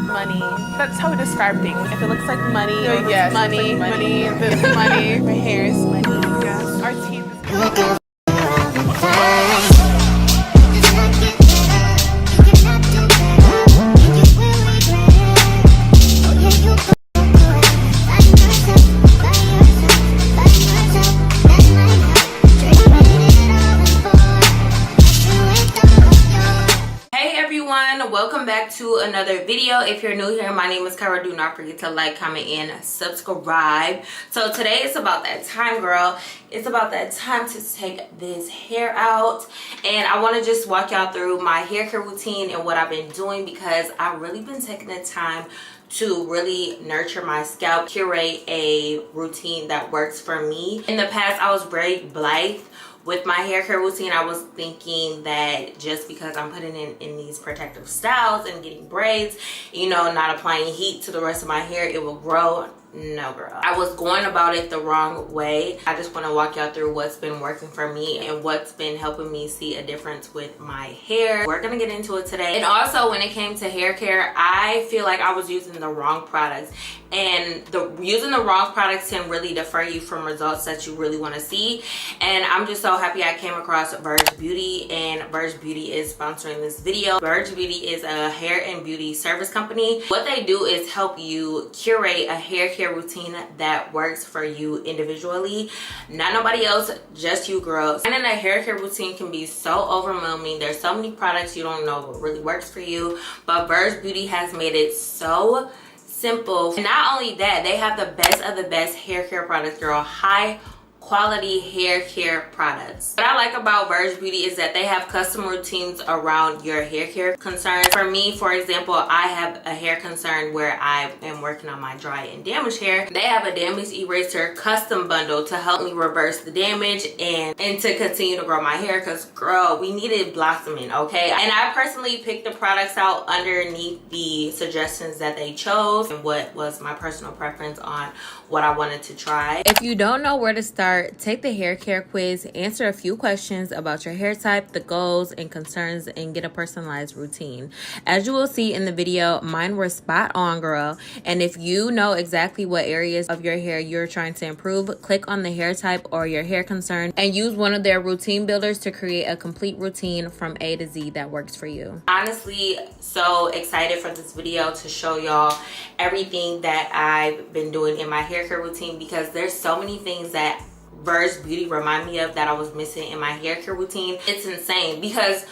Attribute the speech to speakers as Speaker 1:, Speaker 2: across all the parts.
Speaker 1: money. That's how we describe things. If it looks like money,
Speaker 2: yes,
Speaker 1: money,
Speaker 2: like
Speaker 1: money, this money. My hair is money. Yes. Our teeth is
Speaker 3: welcome back to another video. If you're new here, my name is Kyra. Do not forget to like, comment, and subscribe. So today it's about that time, girl. It's about that time to take this hair out, and I want to just walk y'all through my hair care routine and what I've been doing, because I've really been taking the time to really nurture my scalp, curate a routine that works for me. In the past, I was very blithe with my hair care routine. I was thinking that just because I'm putting in these protective styles and getting braids, you know, not applying heat to the rest of my hair, it will grow. No, girl. I was going about it the wrong way. I just want to walk y'all through what's been working for me and what's been helping me see a difference with my hair. We're gonna get into it today. And also, when it came to hair care, I feel like I was using the wrong products, and using the wrong products can really defer you from results that you really want to see. And I'm just so happy I came across Verge Beauty, and Verge Beauty is sponsoring this video. Verge Beauty is a hair and beauty service company. What they do is help you curate a hair care routine that works for you individually, not nobody else, just you, girl. And then a hair care routine can be so overwhelming. There's so many products, you don't know what really works for you, but Verge Beauty has made it so simple. And not only that, they have the best of the best hair care products, girl. High quality hair care products. What I like about Verge Beauty is that they have custom routines around your hair care concerns. For me, for example, I have a hair concern where I am working on my dry and damaged hair. They have a damage eraser custom bundle to help me reverse the damage and to continue to grow my hair, because girl, we needed blossoming, okay? And I personally picked the products out underneath the suggestions that they chose and what was my personal preference on what I wanted to try. If you don't know where to start, take the hair care quiz, answer a few questions about your hair type, the goals and concerns, and get a personalized routine. As you will see in the video, mine were spot on, girl. And if you know exactly what areas of your hair you're trying to improve, click on the hair type or your hair concern and use one of their routine builders to create a complete routine from A to Z that works for you. Honestly, so excited for this video to show y'all everything that I've been doing in my hair care routine, because there's so many things that Verge Beauty remind me of that I was missing in my hair care routine. It's insane, because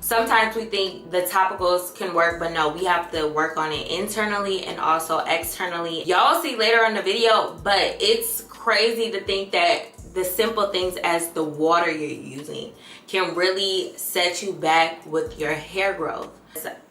Speaker 3: sometimes we think the topicals can work, but no, we have to work on it internally and also externally. Y'all see later in the video, but it's crazy to think that the simple things as the water you're using can really set you back with your hair growth.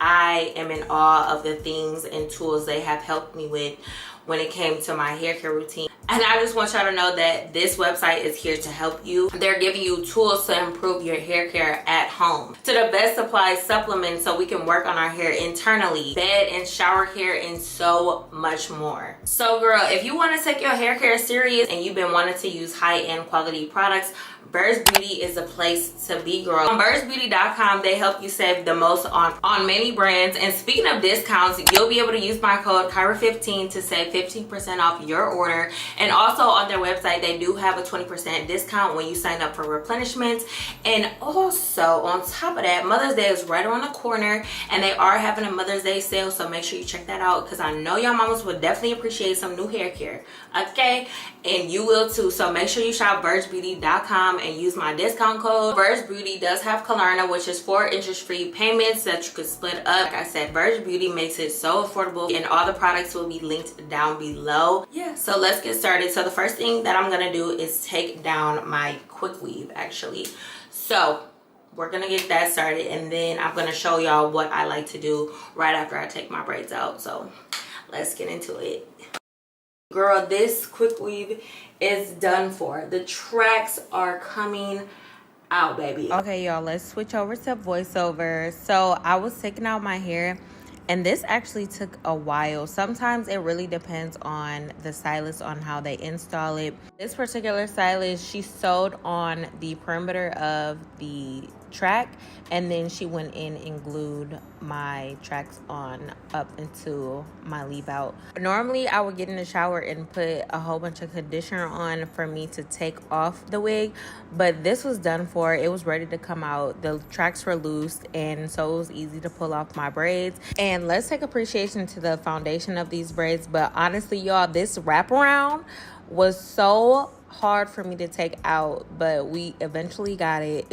Speaker 3: I am in awe of the things and tools they have helped me with when it came to my hair care routine. And I just want y'all to know that this website is here to help you. They're giving you tools to improve your hair care at home, to the best supply supplements so we can work on our hair internally, bed and shower care, and so much more. So girl, if you want to take your hair care serious and you've been wanting to use high-end quality products, Verge Beauty is a place to be, girl. On vergebeauty.com, they help you save the most on many brands. And speaking of discounts, you'll be able to use my code Kyra15 to save 15% off your order. And also on their website, they do have a 20% discount when you sign up for replenishments. And also on top of that, Mother's Day is right around the corner, and they are having a Mother's Day sale, so make sure you check that out, because I know y'all mamas would definitely appreciate some new hair care, okay? And you will too. So make sure you shop vergebeauty.com and use my discount code. Verge Beauty does have Klarna, which is 4 interest-free payments that you could split up. Like I said, Verge Beauty makes it so affordable, and all the products will be linked down below. Yeah, so let's get started. So the first thing that I'm gonna do is take down my quick weave, actually. So we're gonna get that started, and then I'm gonna show y'all what I like to do right after I take my braids out. So let's get into it. Girl, this quick weave is done for. The tracks are coming out, baby. Okay, y'all, let's switch over to voiceover. So I was taking out my hair, and this actually took a while. Sometimes it really depends on the stylist on how they install it. This particular stylist, she sewed on the perimeter of the track, and then she went in and glued my tracks on up into my leave out. Normally I would get in the shower and put a whole bunch of conditioner on for me to take off the wig, but this was done for. It was ready to come out. The tracks were loose, and so it was easy to pull off my braids. And let's take appreciation to the foundation of these braids. But honestly, y'all, this wraparound was so hard for me to take out, but we eventually got it.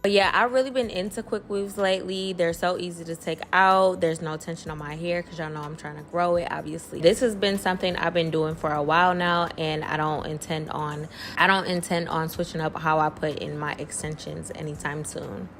Speaker 3: But yeah, I've really been into quick weaves lately. They're so easy to take out. There's no tension on my hair because y'all know I'm trying to grow it. Obviously, this has been something I've been doing for a while now, and I don't intend on switching up how I put in my extensions anytime soon.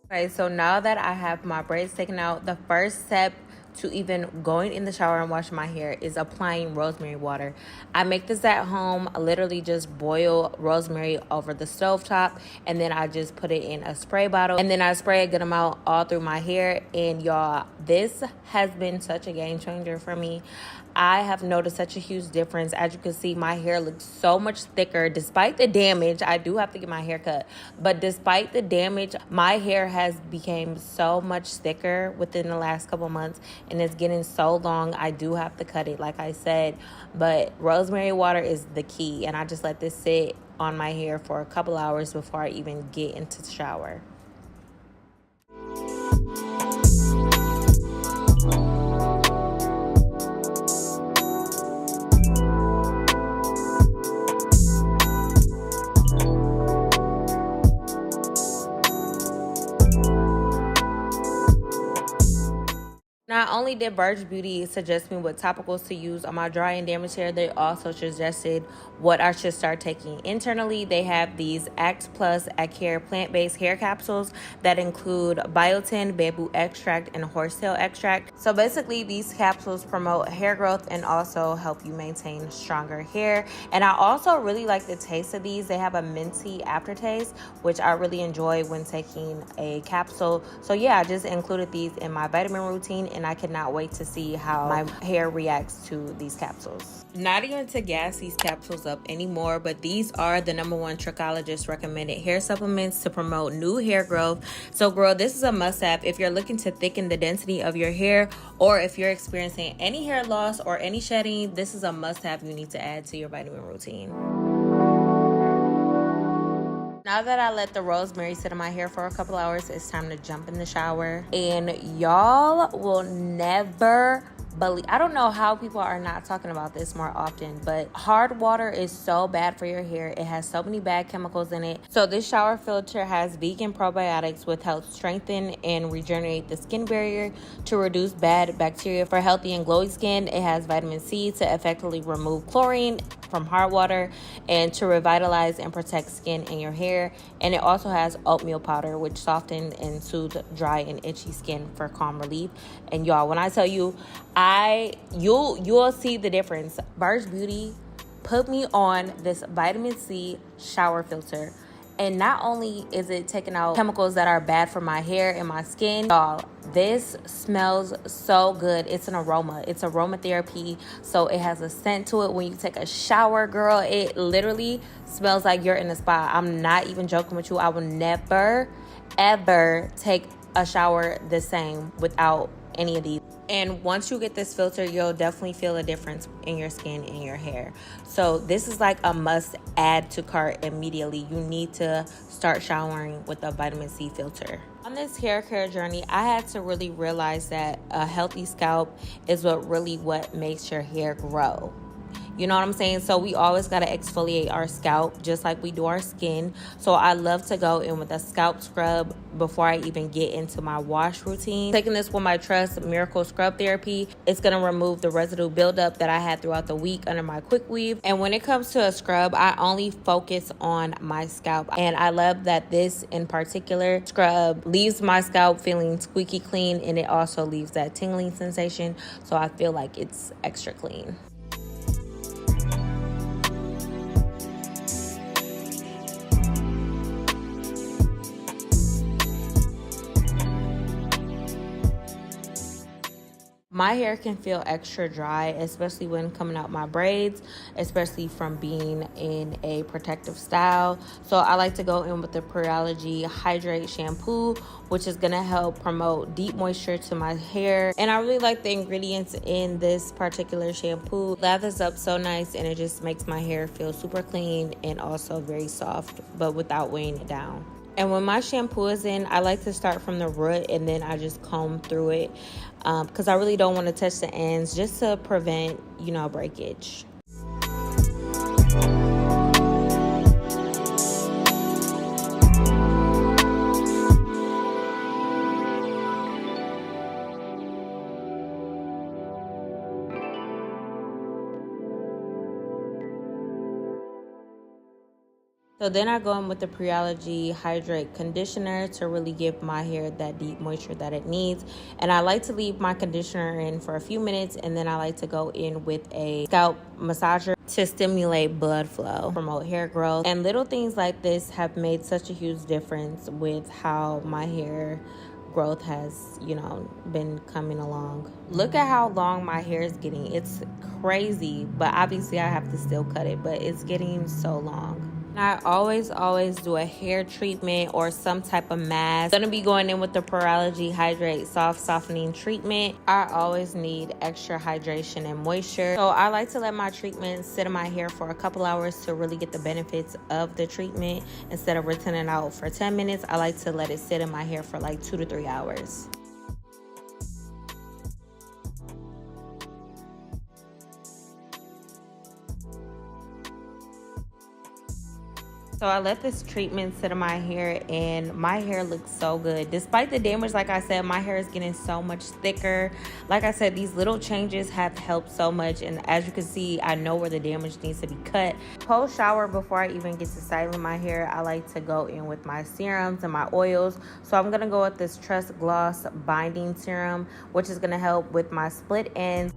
Speaker 3: Okay, so now that I have my braids taken out, the first step to even going in the shower and washing my hair is applying rosemary water. I make this at home. I literally just boil rosemary over the stovetop, and then I just put it in a spray bottle, and then I spray a good amount all through my hair. And y'all, this has been such a game changer for me. I have noticed such a huge difference. As you can see, my hair looks so much thicker despite the damage. I do have to get my hair cut, but despite the damage, my hair has become so much thicker within the last couple months, and it's getting so long. I do have to cut it, like I said, but rosemary water is the key, and I just let this sit on my hair for a couple hours before I even get into the shower. Not only did Birch Beauty suggest me what topicals to use on my dry and damaged hair, they also suggested what I should start taking internally. They have these Act Plus Care plant-based hair capsules that include biotin, bamboo extract, and horsetail extract. So basically, these capsules promote hair growth and also help you maintain stronger hair. And I also really like the taste of these. They have a minty aftertaste, which I really enjoy when taking a capsule. So yeah, I just included these in my vitamin routine, and I cannot wait to see how my hair reacts to these capsules. Not even to gas these capsules up anymore, but these are the #1 trichologist recommended hair supplements to promote new hair growth. So girl, this is a must-have if you're looking to thicken the density of your hair, or if you're experiencing any hair loss or any shedding. This is a must-have you need to add to your vitamin routine. Now that I let the rosemary sit in my hair for a couple hours, it's time to jump in the shower. And y'all will never believe, I don't know how people are not talking about this more often, but hard water is so bad for your hair. It has so many bad chemicals in it. So this shower filter has vegan probiotics, which help strengthen and regenerate the skin barrier to reduce bad bacteria for healthy and glowy skin. It has vitamin C to effectively remove chlorine from hard water and to revitalize and protect skin and your hair. And it also has oatmeal powder, which softens and soothes dry and itchy skin for calm relief. And y'all, when I tell you, you'll see the difference. Birch Beauty put me on this vitamin C shower filter, and not only is it taking out chemicals that are bad for my hair and my skin, y'all, this smells so good. It's an aroma. It's aromatherapy, so it has a scent to it. When you take a shower, girl, it literally smells like you're in a spa. I'm not even joking with you. I will never, ever take a shower the same without any of these. And once you get this filter, you'll definitely feel a difference in your skin and your hair. So this is like a must add to cart immediately. You need to start showering with a vitamin C filter. On this hair care journey, I had to really realize that a healthy scalp is what makes your hair grow. You know what I'm saying? So we always got to exfoliate our scalp just like we do our skin. So I love to go in with a scalp scrub before I even get into my wash routine. Taking this with my Trust Miracle Scrub Therapy, it's going to remove the residue buildup that I had throughout the week under my quick weave. And when it comes to a scrub, I only focus on my scalp. And I love that this in particular scrub leaves my scalp feeling squeaky clean, and it also leaves that tingling sensation. So I feel like it's extra clean. My hair can feel extra dry, especially when coming out my braids, especially from being in a protective style. So I like to go in with the Pureology Hydrate Shampoo, which is going to help promote deep moisture to my hair. And I really like the ingredients in this particular shampoo. Lathers up so nice, and it just makes my hair feel super clean and also very soft, but without weighing it down. And when my shampoo is in, I like to start from the root and then I just comb through it because I really don't want to touch the ends, just to prevent, breakage. So then I go in with the Pureology Hydrate Conditioner to really give my hair that deep moisture that it needs. And I like to leave my conditioner in for a few minutes, and then I like to go in with a scalp massager to stimulate blood flow, promote hair growth. And little things like this have made such a huge difference with how my hair growth has, been coming along. Look at how long my hair is getting. It's crazy, but obviously I have to still cut it, but it's getting so long. I always do a hair treatment or some type of mask. I'm gonna be going in with the Pureology Hydrate Soft Softening Treatment. I always need extra hydration and moisture. So I like to let my treatment sit in my hair for a couple hours to really get the benefits of the treatment. Instead of rinsing it out for 10 minutes, I like to let it sit in my hair for like 2 to 3 hours. So I let this treatment sit in my hair, and my hair looks so good. Despite the damage, like I said, my hair is getting so much thicker. Like I said, these little changes have helped so much. And as you can see, I know where the damage needs to be cut. Post shower, before I even get to styling my hair, I like to go in with my serums and my oils. So I'm going to go with this Trust Gloss Binding Serum, which is going to help with my split ends.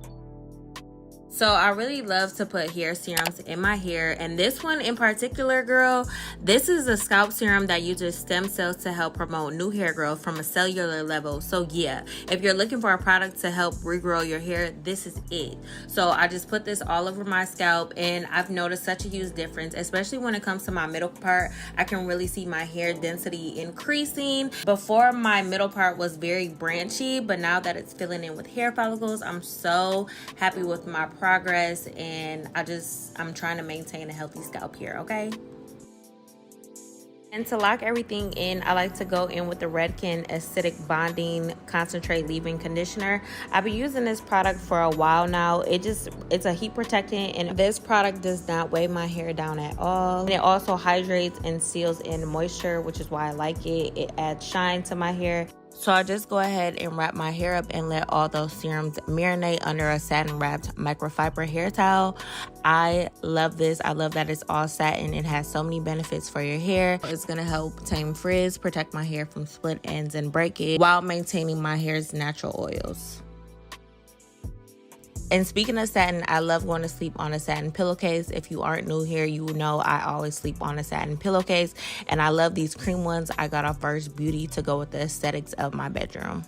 Speaker 3: So I really love to put hair serums in my hair, and this one in particular, girl, this is a scalp serum that uses stem cells to help promote new hair growth from a cellular level. So yeah, if you're looking for a product to help regrow your hair, this is it. So I just put this all over my scalp, and I've noticed such a huge difference, especially when it comes to my middle part. I can really see my hair density increasing. Before, my middle part was very branchy, but now that it's filling in with hair follicles, I'm so happy with my progress, and I'm trying to maintain a healthy scalp here, okay? And to lock everything in, I like to go in with the Redken Acidic Bonding Concentrate Leave-In Conditioner. I've been using this product for a while now. It's a heat protectant, and this product does not weigh my hair down at all. And it also hydrates and seals in moisture, which is why I like it. It adds shine to my hair. So I just go ahead and wrap my hair up and let all those serums marinate under a satin wrapped microfiber hair towel. I love this. I love that it's all satin. It has so many benefits for your hair. It's going to help tame frizz, protect my hair from split ends and breakage, while maintaining my hair's natural oils. And speaking of satin, I love going to sleep on a satin pillowcase. If you aren't new here, you know I always sleep on a satin pillowcase. And I love these cream ones I got off First Beauty to go with the aesthetics of my bedroom.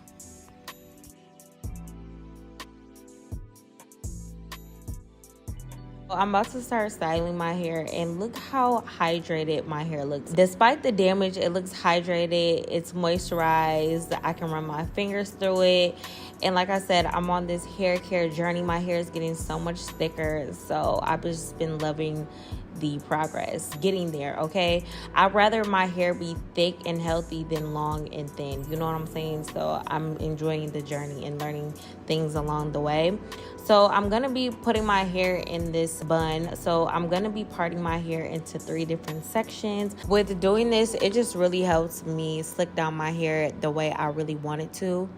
Speaker 3: I'm about to start styling my hair, and look how hydrated my hair looks. Despite the damage, it looks hydrated, it's moisturized, I can run my fingers through it. And like I said, I'm on this hair care journey. My hair is getting so much thicker, so I've just been loving the progress getting there. Okay, I'd rather my hair be thick and healthy than long and thin, you know what I'm saying? So I'm enjoying the journey and learning things along the way. So I'm gonna be putting my hair in this bun. So I'm gonna be parting my hair into 3 different sections. With doing this, it just really helps me slick down my hair the way I really want it to.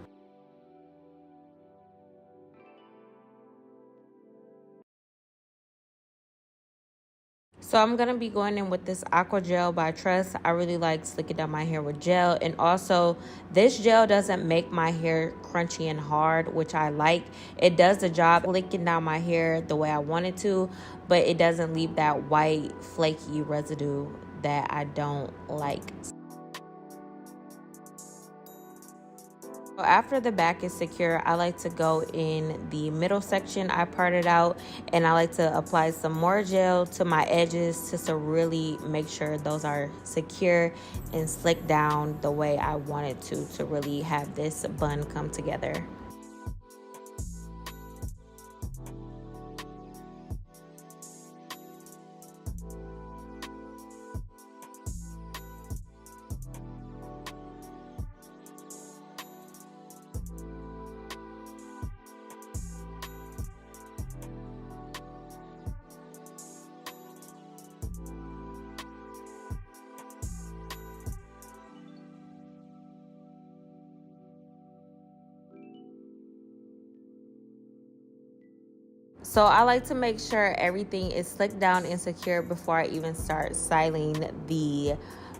Speaker 3: So I'm going to be going in with this Aqua Gel by Trust. I really like slicking down my hair with gel. And also, this gel doesn't make my hair crunchy and hard, which I like. It does the job slicking down my hair the way I want it to, but it doesn't leave that white, flaky residue that I don't like. After the back is secure, I like to go in the middle section. I part it out and I like to apply some more gel to my edges just to really make sure those are secure and slick down the way I want it to really have this bun come together. So I like to make sure everything is slicked down and secure before I even start styling the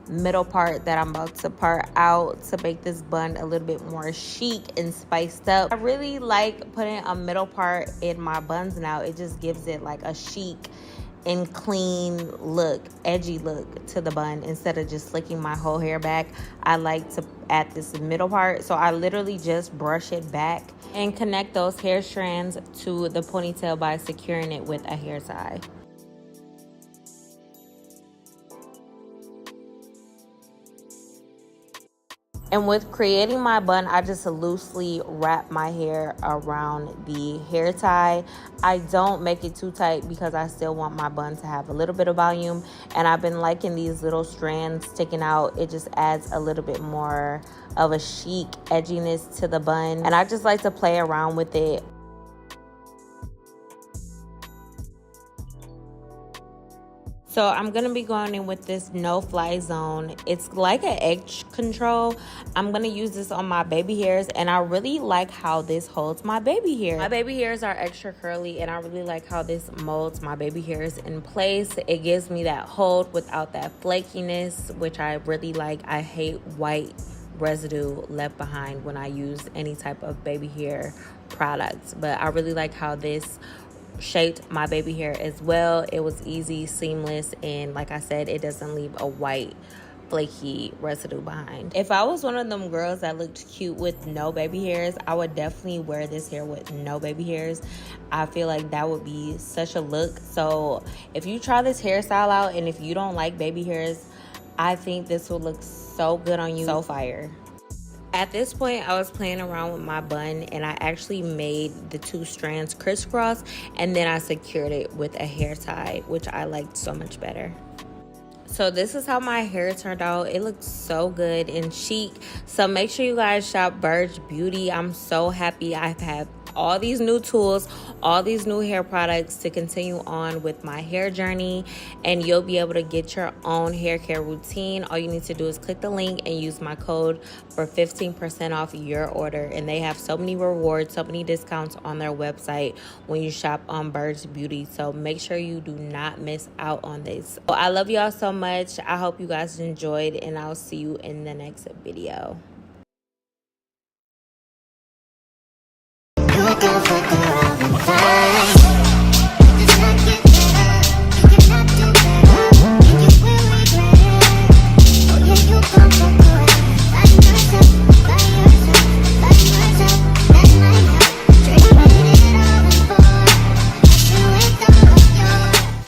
Speaker 3: middle part that I'm about to part out to make this bun a little bit more chic and spiced up. I really like putting a middle part in my buns now. It just gives it like a chic and clean look, edgy look to the bun. Instead of just slicking my whole hair back, I like to add this middle part. So I literally just brush it back and connect those hair strands to the ponytail by securing it with a hair tie. And with creating my bun, I just loosely wrap my hair around the hair tie. I don't make it too tight because I still want my bun to have a little bit of volume. And I've been liking these little strands sticking out. It just adds a little bit more of a chic edginess to the bun. And I just like to play around with it. So I'm going to be going in with this no fly zone. It's like an edge control. I'm going to use this on my baby hairs, and I really like how this holds my baby hair. My baby hairs are extra curly, and I really like how this molds my baby hairs in place. It gives me that hold without that flakiness, which I really like. I hate white residue left behind when I use any type of baby hair products, but I really like how this shaped my baby hair as well. It was easy, seamless, and like I said, it doesn't leave a white flaky residue behind. If I was one of them girls that looked cute with no baby hairs, I would definitely wear this hair with no baby hairs. I feel like that would be such a look. So if you try this hairstyle out and if you don't like baby hairs, I think this will look so good on you. So fire. At this point, I was playing around with my bun, and I actually made the two strands crisscross, and then I secured it with a hair tie, which I liked so much better. So this is how my hair turned out. It looks so good and chic. So make sure you guys shop Burge Beauty. I'm so happy I have all these new tools, all these new hair products to continue on with my hair journey, and you'll be able to get your own hair care routine. All you need to do is click the link and use my code for 15% off your order. And they have so many rewards, so many discounts on their website when you shop on Burge Beauty. So make sure you do not miss out on this. So I love y'all so much. I hope you guys enjoyed, and I'll see you in the next video.